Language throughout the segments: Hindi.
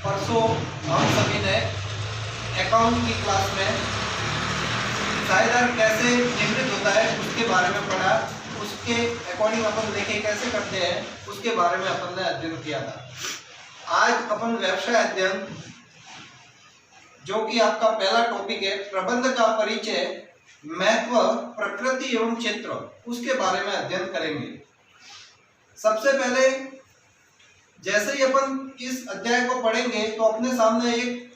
परसों हम सभी ने अकाउंट की क्लास में साझेदार कैसे नियंत्रित होता है उसके बारे में पढ़ा। उसके अकॉर्डिंग अपन देखें कैसे करते हैं उसके बारे में अपन ने अध्ययन किया था। आज अपन व्यवसाय अध्ययन, जो कि आपका पहला टॉपिक है, प्रबंध का परिचय, महत्व, प्रकृति एवं क्षेत्र, उसके बारे में अध्ययन करेंगे। सबसे पहले जैसे ही अपन इस अध्याय को पढ़ेंगे तो अपने सामने एक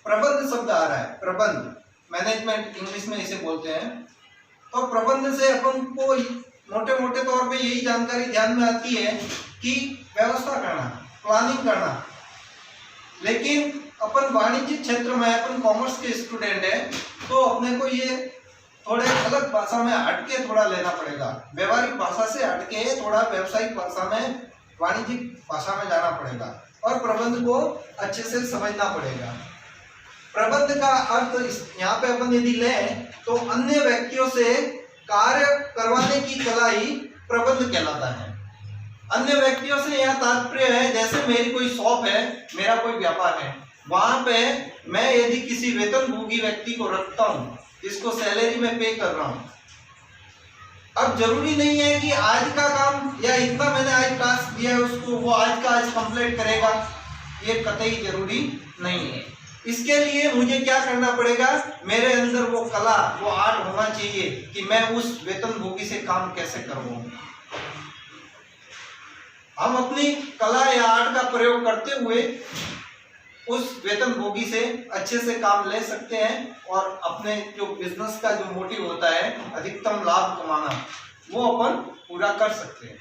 प्रबंध शब्द आ रहा है। प्रबंध, मैनेजमेंट इंग्लिश में इसे बोलते हैं। तो प्रबंध से अपन को मोटे मोटे तौर पे यही जानकारी ध्यान में आती है कि व्यवस्था करना, प्लानिंग करना। लेकिन अपन वाणिज्य क्षेत्र में, अपन कॉमर्स के स्टूडेंट हैं, तो अपने को ये थोड़े अलग भाषा में हटके थोड़ा लेना पड़ेगा। व्यवहारिक भाषा से हटके थोड़ा व्यावसायिक भाषा में, वाणिज्यिक भाषा में जाना पड़ेगा और प्रबंध को अच्छे से समझना पड़ेगा। प्रबंध का अर्थ यहाँ पे अपन यदि लें तो अन्य व्यक्तियों से कार्य करवाने की कला ही प्रबंध कहलाता है। अन्य व्यक्तियों से यह तात्पर्य है, जैसे मेरी कोई शॉप है, मेरा कोई व्यापार है, वहां पे मैं यदि किसी वेतनभोगी व्यक्ति को रखता हूँ, जिसको सैलरी में पे कर रहा हूँ। अब जरूरी नहीं है कि आज का काम या इतना मैंने आज टास्क दिया है उसको वो आज का आज कंप्लीट करेगा, ये कतई जरूरी नहीं है। इसके लिए मुझे क्या करना पड़ेगा, मेरे अंदर वो कला, वो आर्ट होना चाहिए कि मैं उस वेतनभोगी से काम कैसे करवाऊं। हम अपनी कला या आर्ट का प्रयोग करते हुए उस वेतनभोगी से अच्छे से काम ले सकते हैं और अपने जो बिजनेस का जो मोटिव होता है, अधिकतम लाभ कमाना, वो अपन पूरा कर सकते हैं।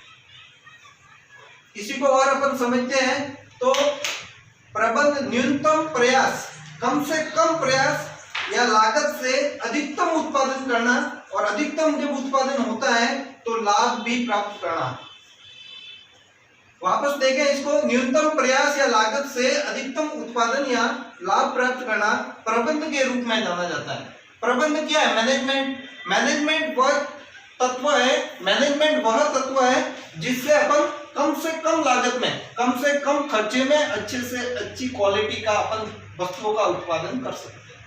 इसी को और अपन समझते हैं तो प्रबंध न्यूनतम प्रयास, कम से कम प्रयास या लागत से अधिकतम उत्पादन करना, और अधिकतम जब उत्पादन होता है तो लाभ भी प्राप्त करना। वापस देखें इसको, न्यूनतम प्रयास या लागत से अधिकतम उत्पादन या लाभ प्राप्त करना प्रबंध के रूप में जाना जाता है। प्रबंध क्या है? मैनेजमेंट वह तत्व है जिससे अपन कम से कम लागत में, कम से कम खर्चे में अच्छे से अच्छी क्वालिटी का अपन वस्तुओं का उत्पादन कर सकते हैं।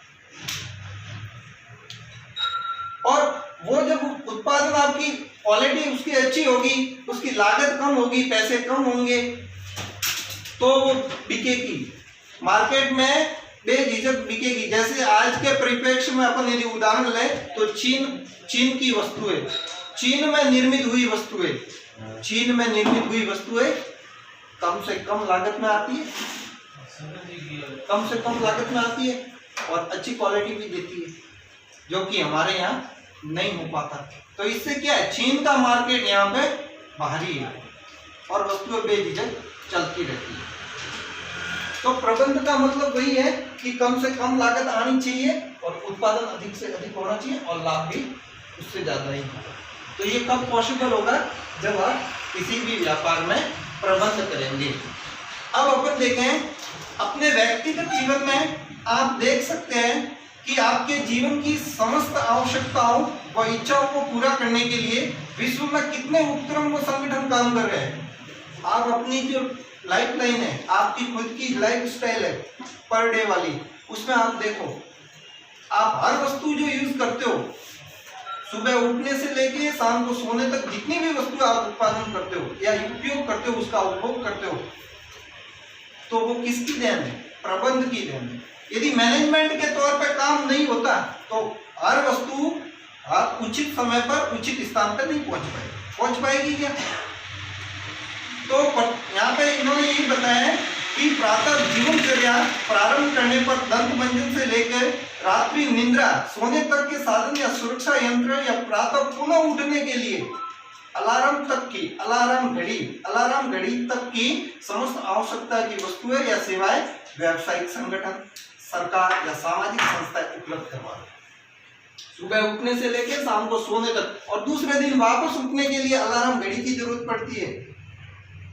और वो जब उत्पादन आपकी क्वालिटी उसकी अच्छी होगी, उसकी लागत कम होगी, पैसे कम होंगे, तो वो बिकेगी, मार्केट में बेझिझक बिकेगी। जैसे आज के परिप्रेक्ष्य में अपन यदि उदाहरण लें तो चीन की वस्तुएं, चीन में निर्मित हुई वस्तुएं कम से कम लागत में आती है, और अच्छी क्वालिटी भी देती है, जो कि हमारे यहाँ नहीं हो पाता। तो इससे क्या है, चीन का मार्केट यहाँ पे भारी है और वस्तुएं बेझिझक चलती रहती है। तो प्रबंध का मतलब वही है कि कम से कम लागत आनी चाहिए और उत्पादन अधिक से अधिक होना चाहिए और लाभ भी उससे ज्यादा ही होगा। तो ये कब पॉसिबल होगा? जब आप किसी भी व्यापार में प्रबंध करेंगे। अब अपन देखें अपने व्यक्तिगत जीवन में, आप देख सकते हैं कि आपके जीवन की समस्त आवश्यकताओं व इच्छाओं को पूरा करने के लिए विश्व में कितने उपक्रम व संगठन काम कर रहे हैं। आप अपनी जो लाइफ लाइन है, आपकी खुद की लाइफ स्टाइल है पर डे वाली, उसमें आप देखो, आप हर वस्तु जो यूज करते हो, सुबह उठने से लेके शाम को सोने तक, जितनी भी वस्तु आप उत्पादन करते हो या उपयोग करते हो, उसका उपभोग करते हो, तो वो किसकी देन है? प्रबंध की देन है। यदि मैनेजमेंट के तौर पर काम नहीं होता तो हर वस्तु आप उचित समय पर उचित स्थान पर नहीं पहुंच पाएगी क्या? तो यहाँ पे इन्होंने ये बताया कि प्रातः जीवनचर्या प्रारंभ करने पर दंत मंजन से लेकर रात्रि निद्रा, सोने तक के साधन या सुरक्षा यंत्र या प्रातः पुनः उठने के लिए अलार्म घड़ी तक की समस्त आवश्यकता की वस्तुएं या सेवाएं व्यावसायिक संगठन, सरकार या सामाजिक संस्थाएं उपलब्ध करवा रही। सुबह उठने से लेकर शाम को सोने तक, और दूसरे दिन वापस उठने के लिए अलार्म घड़ी की जरूरत पड़ती है।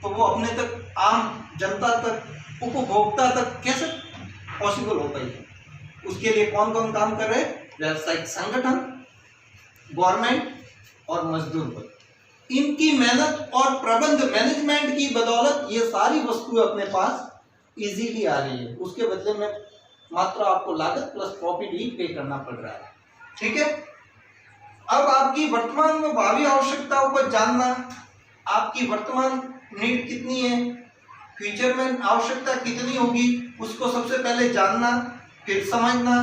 तो वो अपने तक, आम जनता तक, उपभोक्ता तक कैसे पॉसिबल हो पाएगी? उसके लिए कौन कौन काम कर रहे हैं? व्यावसायिक संगठन, गवर्नमेंट और मजदूर वर्ग। इनकी मेहनत और प्रबंध, मैनेजमेंट की बदौलत ये सारी वस्तुएं अपने पास इजीली आ रही है, उसके बदले में मात्र आपको लागत प्लस प्रॉफिट ही पे करना पड़ रहा है। ठीक है, अब आपकी वर्तमान में भावी आवश्यकताओं को जानना, आपकी वर्तमान नीड कितनी है, फ्यूचर में आवश्यकता कितनी होगी, उसको सबसे पहले जानना, फिर समझना,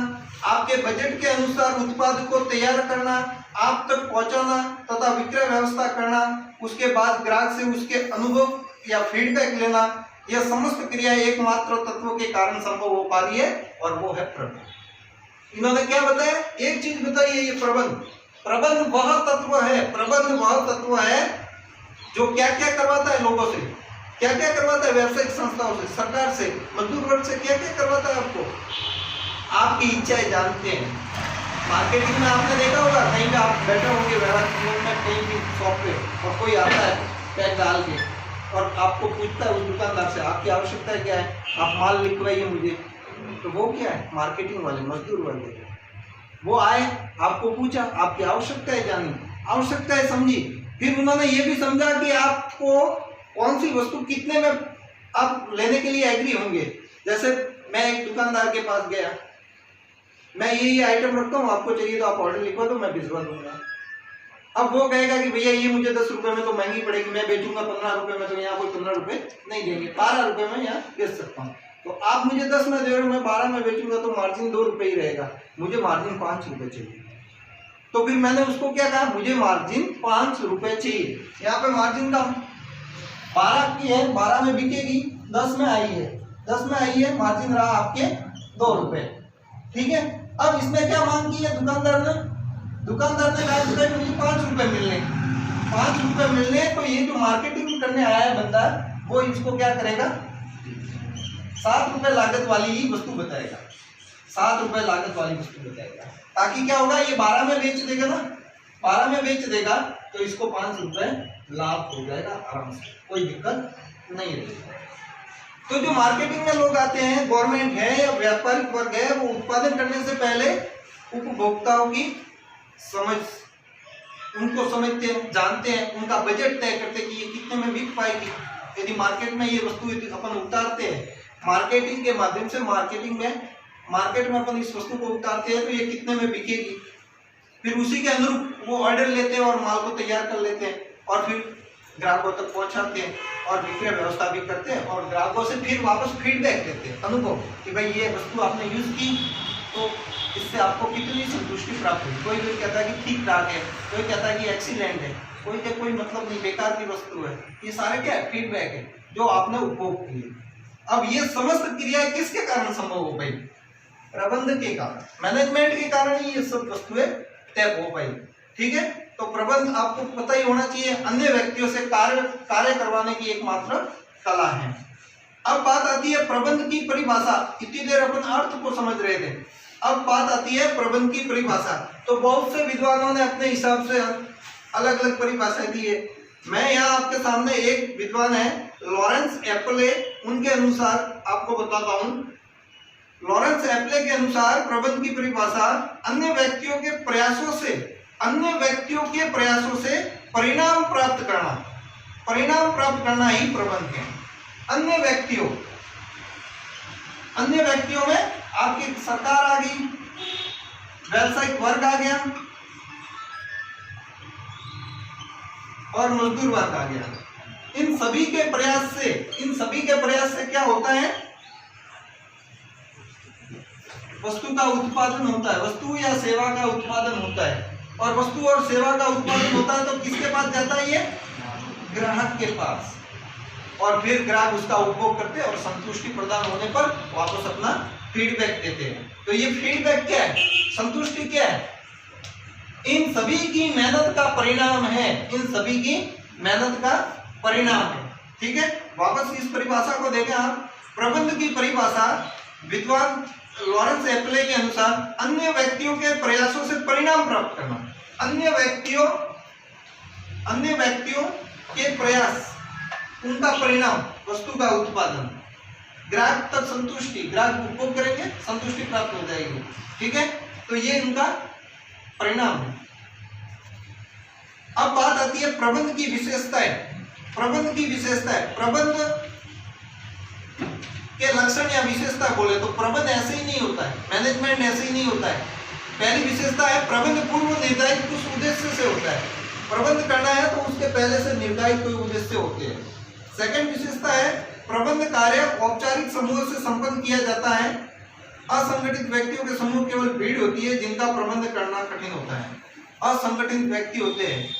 आपके बजट के अनुसार उत्पाद को तैयार करना, आप तक पहुंचाना तथा विक्रय व्यवस्था करना, उसके बाद ग्राहक से उसके अनुभव या फीडबैक लेना, यह समस्त क्रिया एकमात्र तत्व के कारण संभव हो पा रही है और वो है प्रबंध। इन्होंने क्या बताया, एक चीज बताई है, ये प्रबंध वह तत्व है, प्रबंध वह तत्व है जो क्या क्या करवाता है लोगों से, क्या क्या करवाता है व्यावसायिक संस्थाओं से, सरकार से, मजदूर वर्ग से, क्या क्या करवाता है आपको, आपकी इच्छाएं जानते हैं। मार्केटिंग में आपने देखा होगा, कहीं पे आप बैठे होंगे में कहीं भी शॉप पे और कोई आता है टैग डाल के और आपको पूछता है उस दुकानदार से आपकी आवश्यकता क्या है, आप माल लिखवाइए मुझे, तो वो क्या है, मार्केटिंग वाले, मजदूर वाले, वो आए, आपको पूछा, आपकी आवश्यकताएं जानी, आवश्यकताएं समझी, फिर उन्होंने ये भी समझा कि आपको कौन सी वस्तु कितने में आप लेने के लिए एग्री होंगे। जैसे मैं एक दुकानदार के पास गया, मैं ये आइटम रखता हूँ, आपको चाहिए तो आप ऑर्डर लिखवा दो, मैं भिजवा दूंगा। अब वो कहेगा कि भैया ये मुझे 10 रुपए में तो महंगी पड़ेगी, मैं बेचूंगा 15 रुपए में, तो यहाँ कोई 15 रुपए नहीं देंगे, 12 रुपए में यहाँ बेच सकता हूँ। तो आप मुझे 10 में दे रहे हो, मैं 12 में बेचूंगा, तो मार्जिन 2 रुपए ही रहेगा, मुझे मार्जिन 5 रुपए चाहिए। तो फिर मैंने उसको क्या कहा, मुझे मार्जिन 5 रुपए चाहिए। यहाँ पे मार्जिन का 12 की है, 12 में बिकेगी, 10 में आई है, 10 में आई है, मार्जिन रहा आपके 2 रुपए। ठीक है, अब इसमें क्या मांग की है दुकानदार ने कहा मुझे 5 रुपए मिलने, 5 रुपए मिलने, तो ये जो मार्केटिंग करने आया है बंदा, वो इसको क्या करेगा, 7 रुपए लागत वाली ही वस्तु बताएगा, 7 रुपए लागत वाली वस्तु बताएगा, ताकि क्या होगा, ये 12 में बेच देगा ना, 12 में बेच देगा तो इसको 5 रुपए लाभ हो जाएगा आराम से, कोई दिक्कत नहीं रहेगी। तो जो मार्केटिंग में लोग आते हैं, गवर्नमेंट है या व्यापारिक वर्ग है, वो उत्पादन करने से पहले उपभोक्ताओं की समझ, उनको समझते हैं, जानते हैं, उनका बजट तय करते हैं कि ये कितने में बिक पाएगी। यदि मार्केट में ये वस्तु अपन उतारते हैं मार्केटिंग के माध्यम से, मार्केट में अपन इस वस्तु को उतारते हैं तो ये कितने में बिकेगी, फिर उसी के अनुरूप वो ऑर्डर लेते हैं और माल को तैयार कर लेते हैं और फिर ग्राहकों तक पहुंचाते हैं और विक्रय व्यवस्था भी करते हैं और ग्राहकों से फिर वापस फीडबैक देते हैं, अनुभव, कि भाई ये वस्तु आपने यूज की तो इससे आपको कितनी संतुष्टि प्राप्त हुई। कोई कहता है कि ठीक ठाक है, कोई कहता है कि एक्सीलेंट है, कोई मतलब नहीं, बेकार की वस्तु है। ये सारे क्या है, फीडबैक है जो आपने उपभोग किए। अब ये समस्त क्रियाएं किसके कारण संभव हो पाई, प्रबंध के कारण, मैनेजमेंट के कारण ही ये सब वस्तुएं तय हो पाई। ठीक है, तो प्रबंध आपको पता ही होना चाहिए, अन्य व्यक्तियों से कार्य करवाने की एकमात्र कला है। अब बात आती है प्रबंध की परिभाषा। इतनी देर अपन अर्थ को समझ रहे थे, अब बात आती है प्रबंध की परिभाषा। तो बहुत से विद्वानों ने अपने हिसाब से अलग अलग परिभाषाएं दी है। मैं यहाँ आपके सामने एक विद्वान है लॉरेंस एप्ले, उनके अनुसार आपको बताता हूँ। लॉरेंस एप्ले के अनुसार प्रबंध की परिभाषा अन्य व्यक्तियों के प्रयासों से परिणाम प्राप्त करना ही प्रबंध है। अन्य व्यक्तियों में आपकी सरकार आ गई, व्यावसायिक वर्ग आ गया और मजदूर वर्ग आ गया। इन सभी के प्रयास से क्या होता है, वस्तु का उत्पादन होता है, वस्तु या सेवा का उत्पादन होता है। और वस्तु और सेवा का उत्पादन होता है तो किसके पास जाता है, ये ग्राहक के पास, और फिर ग्राहक उसका उपभोग करते हैं और संतुष्टि प्रदान होने पर वापस अपना फीडबैक देते हैं। तो ये फीडबैक क्या है, संतुष्टि क्या है, इन सभी की मेहनत का परिणाम है, ठीक है। वापस इस परिभाषा को देखें आप। प्रबंध की परिभाषा विद्वान लॉरेंस एप्ले के अनुसार अन्य व्यक्तियों के प्रयासों से परिणाम प्राप्त करना, अन्य व्यक्तियों के प्रयास, उनका परिणाम, वस्तु का उत्पादन, ग्राहक तक संतुष्टि, ग्राहक उपभोग करेंगे, संतुष्टि प्राप्त हो जाएगी। ठीक है, तो ये उनका परिणाम है। अब बात आती है प्रबंध की विशेषताएं। प्रबंध के लक्षण या विशेषता बोले तो प्रबंध ऐसे ही नहीं होता है, मैनेजमेंट ऐसे ही नहीं होता है। पहली विशेषता है प्रबंध पूर्व निर्धारित कुछ उद्देश्य से होता है। प्रबंध करना है तो उसके पहले से निर्धारित कोई उद्देश्य होते हैं। सेकंड विशेषता है प्रबंध कार्य औपचारिक समूह से संपन्न किया जाता है। असंगठित व्यक्तियों के समूह केवल भीड़ होती है जिनका प्रबंध करना कठिन होता है। असंगठित व्यक्ति होते हैं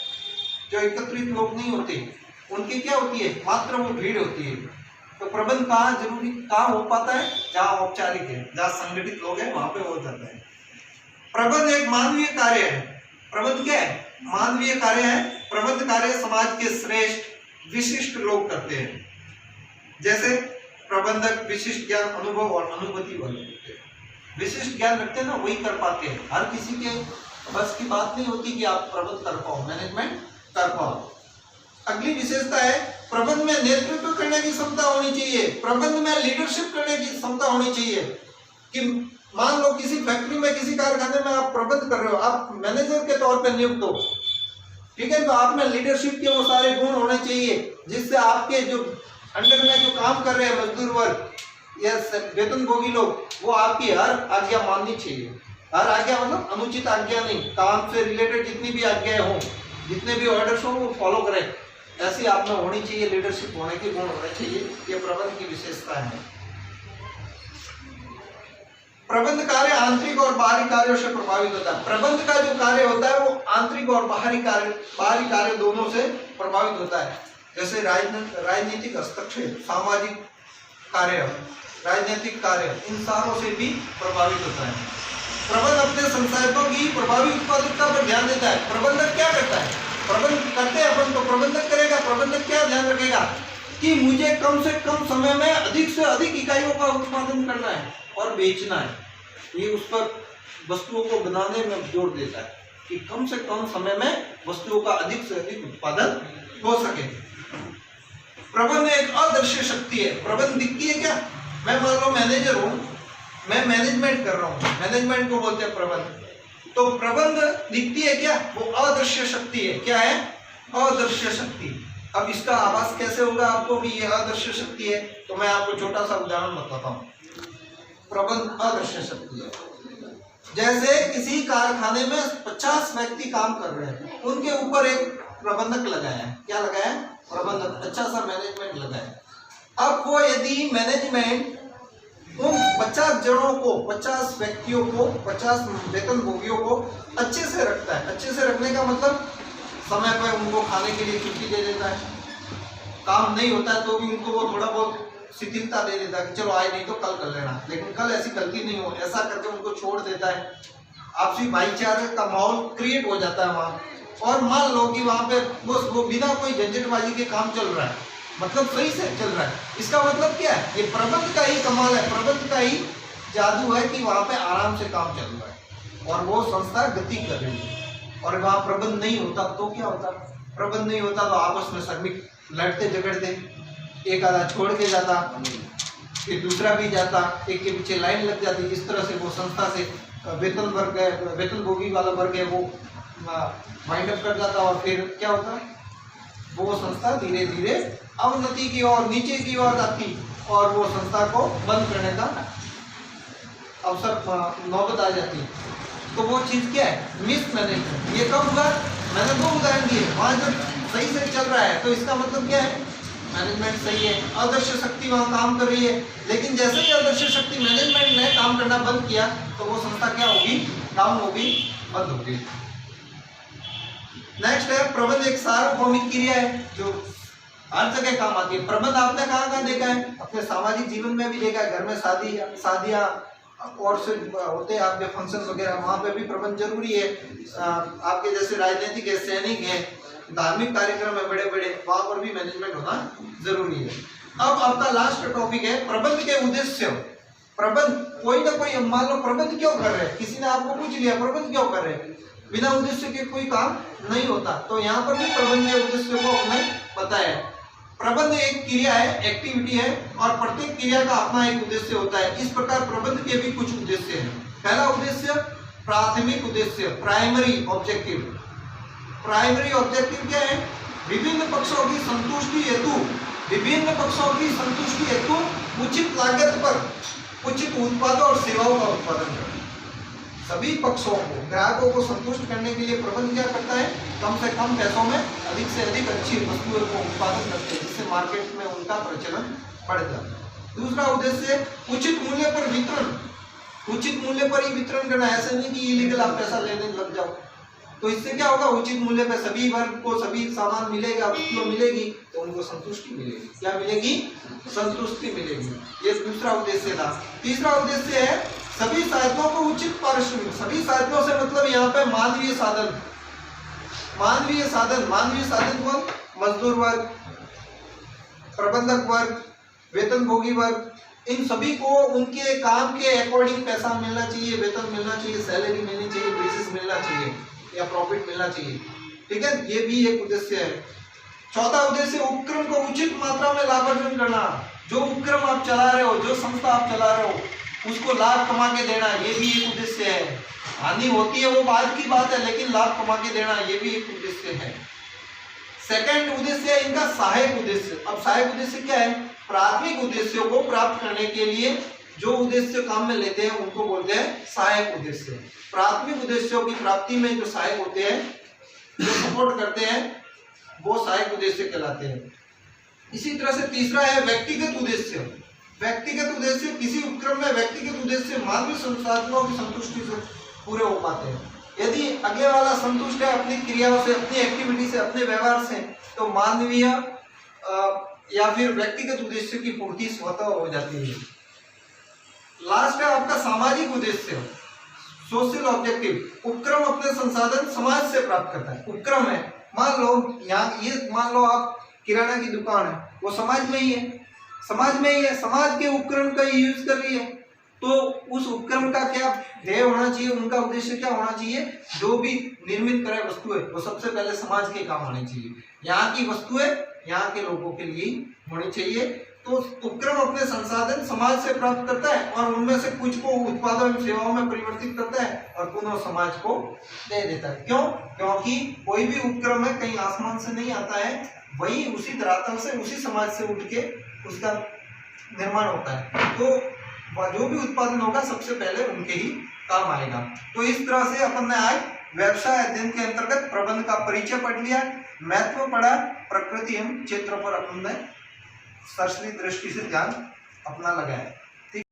जो एकत्रित लोग नहीं होते, उनकी क्या होती है, मात्र वो भीड़ होती है। तो प्रबंध कहाँ हो पाता है, जहाँ औपचारिक है, जहाँ संगठित लोग हैं वहां पे हो जाता है। प्रबंध एक मानवीय कार्य है। प्रबंध क्या है, मानवीय कार्य है। प्रबंध कार्य समाज के श्रेष्ठ विशिष्ट लोग करते हैं। जैसे प्रबंधक विशिष्ट ज्ञान, अनुभव और अनुभूति वाले होते हैं। विशिष्ट ज्ञान रखते हैं ना, वही कर पाते हैं। हर किसी के बस की बात नहीं होती कि आप प्रबंध कर पाओ, मैनेजमेंट कर पाओ। अगली विशेषता है प्रबंध में नेतृत्व करने की क्षमता होनी चाहिए। प्रबंध में लीडरशिप करने की क्षमता होनी चाहिए। कि मान लो किसी फैक्ट्री में, किसी कारखाने में आप प्रबंध कर रहे हो, आप मैनेजर के तौर पर नियुक्त हो, ठीक है, तो आप में लीडरशिप के वो सारे गुण होने चाहिए जिससे आपके जो अंडर में जो काम कर रहे हैं मजदूर वर्ग या वेतनभोगी लोग, वो आपकी हर आज्ञा माननी चाहिए। हर आज्ञा मतलब अनुचित आज्ञा नहीं, काम से रिलेटेड जितनी भी आज्ञाएं हो, जितने भी ऑर्डर्स हो वो फॉलो करें, ऐसी आप में होनी चाहिए। लीडरशिप होने के गुण होने चाहिए। ये प्रबंध की विशेषता है। प्रबंध कार्य आंतरिक और बाहरी कार्यों से प्रभावित होता है। प्रबंध का जो कार्य होता है वो आंतरिक और बाहरी कार्य दोनों से प्रभावित होता है। जैसे राजनीतिक हस्तक्षेप, सामाजिक कार्य, राजनीतिक कार्य, इन सारों से भी प्रभावित होता है। प्रबंध अपने संसाधनों की प्रभावी उत्पादकता पर ध्यान देता है। प्रबंधक क्या करता है, प्रबंध करते हैं अपन तो प्रबंधक करेगा। प्रबंधक क्या ध्यान रखेगा कि मुझे कम से कम समय में अधिक से अधिक इकाइयों का उत्पादन करना है और बेचना है। ये उस पर वस्तुओं को बनाने में जोर देता है कि कम से कम समय में वस्तुओं का अधिक से अधिक उत्पादन हो सके। प्रबंध एक अदृश्य शक्ति है। प्रबंध दिखती है क्या, मैं मान लो मैनेजर हूँ, मैं मैनेजमेंट कर रहा हूँ, मैनेजमेंट को बोलते हैं प्रबंध। तो प्रबंध दिखती है क्या, वो अदृश्य शक्ति है। क्या है, अदृश्य शक्ति। अब इसका आभास कैसे होगा आपको भी ये अदृश्य शक्ति है, तो मैं आपको छोटा सा उदाहरण बताता हूँ। प्रबंध अदृश्य शक्ति है। जैसे किसी कारखाने में 50 व्यक्ति काम कर रहे हैं, उनके ऊपर एक प्रबंधक लगाया है। क्या लगाया है, प्रबंधक, अच्छा सा मैनेजमेंट लगाया है। अब वो यदि मैनेजमेंट उन 50 जनों को, 50 व्यक्तियों को, 50 वेतनभोगियों को अच्छे से रखता है। अच्छे से रखने का मतलब समय पर उनको खाने के लिए छुट्टी दे देता है, काम नहीं होता है तो भी उनको वो थोड़ा बहुत शिथिलता दे देता है कि चलो आज नहीं तो कल कर लेना, लेकिन कल ऐसी गलती नहीं हो, ऐसा करके उनको छोड़ देता है। आपसी भाईचारे का माहौल क्रिएट हो जाता है वहाँ। और मान लो कि वहाँ पे वो बिना कोई झंझटबाजी के काम चल रहा है, मतलब सही से चल रहा है। इसका मतलब क्या है, ये प्रबंध का ही कमाल है, प्रबंध का ही जादू है कि वहाँ पे आराम से काम चल रहा है और वो संस्था गति कर रही है। और वहाँ प्रबंध नहीं होता तो क्या होता, प्रबंध नहीं होता तो आपस में श्रमिक लड़ते झगड़ते, एक आधा छोड़ के जाता, फिर दूसरा भी जाता, एक के पीछे लाइन लग जाती। इस तरह से वो संस्था से वेतनभोगी वाला वर्ग है वो वाइंड अप कर जाता और फिर क्या होता, वो संस्था धीरे धीरे अवनति की ओर, नीचे की ओर जाती और वो संस्था को बंद करने का अवसर नौबत आ जाती। तो वो चीज़ क्या है, मिसमैनेजमेंट। ये कब हुआ, मैंने 2 उदाहरण दिए। वहाँ जब सही से चल रहा है तो इसका मतलब क्या है, मैनेजमेंट सही है, अदृश्य शक्ति वहाँ काम कर रही है। लेकिन जैसे ही अदृश्य शक्ति मैनेजमेंट ने काम करना बंद किया तो वो संस्था क्या होगी, डाउन होगी, बंद होगी। नेक्स्ट है प्रबंध एक सार्वभौमिक क्रिया है जो हर जगह काम आती है। प्रबंध आपने कहाँ देखा है, अपने सामाजिक जीवन में भी देखा है। घर में शादियाँ और से होते हैं आपके फंक्शन वगैरह, वहाँ पे भी प्रबंध जरूरी है। आपके जैसे राजनीतिक है, सैनिक है, धार्मिक कार्यक्रम है बड़े बड़े, वहाँ पर भी मैनेजमेंट होना जरूरी है। अब आपका लास्ट टॉपिक है प्रबंध के उद्देश्य। प्रबंध कोई ना कोई, मान लो प्रबंध क्यों कर रहे हैं, किसी ने आपको पूछ लिया प्रबंध क्यों कर रहे हैं, बिना उद्देश्य के कोई काम नहीं होता। तो यहाँ पर भी प्रबंध के उद्देश्य को हमने बताया। प्रबंध एक क्रिया है, एक्टिविटी है और प्रत्येक क्रिया का अपना एक उद्देश्य होता है। इस प्रकार प्रबंध के भी कुछ उद्देश्य हैं। पहला उद्देश्य प्राथमिक उद्देश्य, प्राइमरी ऑब्जेक्टिव। प्राइमरी ऑब्जेक्टिव क्या है, विभिन्न पक्षों की संतुष्टि हेतु उचित लागत पर उचित उत्पादों और सेवाओं का उत्पादन करना। सभी पक्षों को, ग्राहकों को संतुष्ट करने के लिए प्रबंध क्या करता है, कम से कम पैसों में अधिक से अधिक अच्छी वस्तुओं को उत्पादन करते हैं, जिससे मार्केट में उनका प्रचलन बढ़ जाता है। दूसरा उद्देश्य उचित मूल्य पर वितरण। उचित मूल्य पर ही वितरण करना, ऐसा नहीं कि इलीगल आप पैसा लेने लग जाओ। तो इससे क्या होगा, उचित मूल्य पर सभी वर्ग को सभी सामान मिलेगा, वस्तुएं मिलेगी, तो उनको संतुष्टि मिलेगी। क्या मिलेगी, संतुष्टि मिलेगी। ये दूसरा उद्देश्य था। तीसरा उद्देश्य है सभी साधनों को उचित पारिश्रमिक। सभी साधनों से मतलब यहाँ पे मानवीय साधन, मानवीय साधन, मानवीय साधन को मजदूर वर्ग, प्रबंधक वर्ग, वेतनभोगी वर्ग, इन सभी को उनके काम के अकॉर्डिंग पैसा मिलना चाहिए, वेतन मिलना चाहिए, सैलरी मिलनी चाहिए, बेसिस मिलना चाहिए या प्रॉफिट मिलना चाहिए। ठीक है, ये भी एक उद्देश्य है। चौथा उद्देश्य उपक्रम को उचित मात्रा में लाभार्जन करना। जो उपक्रम आप चला रहे हो, जो संस्था आप चला रहे हो, उसको लाभ कमा के देना, ये भी एक उद्देश्य है। हानि होती है वो बाद की बात है, लेकिन लाभ कमा के देना ये भी एक उद्देश्य है। सेकंड उद्देश्य है इनका सहायक उद्देश्य। अब सहायक उद्देश्य क्या है, प्राथमिक उद्देश्यों को प्राप्त करने के लिए जो उद्देश्य काम में लेते हैं उनको बोलते हैं सहायक उद्देश्य। प्राथमिक उद्देश्यों की प्राप्ति में जो सहायक होते हैं, जो सपोर्ट करते हैं, वो सहायक उद्देश्य कहलाते हैं। इसी तरह से तीसरा है व्यक्तिगत उद्देश्य। व्यक्तिगत उद्देश्य, किसी उपक्रम में व्यक्तिगत उद्देश्य मानवीय संसाधनों की संतुष्टि से पूरे हो पाते हैं। यदि अगले वाला संतुष्ट है अपनी क्रियाओं से, अपनी एक्टिविटी से, अपने व्यवहार से, तो मानवीय या फिर व्यक्तिगत उद्देश्य की पूर्ति स्वतः हो जाती है। लास्ट है आपका सामाजिक उद्देश्य, सोशल ऑब्जेक्टिव। उपक्रम अपने संसाधन समाज से प्राप्त करता है। उपक्रम है, मान लो यहाँ ये मान लो आप किराना की दुकान है, वो समाज में ही है, समाज में ही है, समाज के उपक्रम का यूज कर रही है, तो उस उपक्रम का क्या ध्येय होना चाहिए, उनका उद्देश्य क्या होना चाहिए, जो भी निर्मित करे वस्तुएं वो सबसे पहले समाज के काम होनी चाहिए। यहाँ की वस्तुएं यहाँ के लोगों के लिए होनी चाहिए। तो उपक्रम अपने संसाधन समाज से प्राप्त करता है और उनमें से कुछ को उत्पादों एवं सेवाओं में परिवर्तित करता है और पुनः समाज को दे देता है। क्यों? क्योंकि कोई भी उपक्रम है कहीं आसमान से नहीं आता है, वही उसी धरातल से, उसी समाज से उठ के उसका निर्माण होता है। तो जो भी उत्पादन होगा सबसे पहले उनके ही काम आएगा। तो इस तरह से अपन ने आज व्यवसाय अध्ययन के अंतर्गत प्रबंध का परिचय पढ़ लिया, महत्व पढ़ा, प्रकृति एवं क्षेत्र पर अपन ने सरसरी दृष्टि से ध्यान अपना लगाया।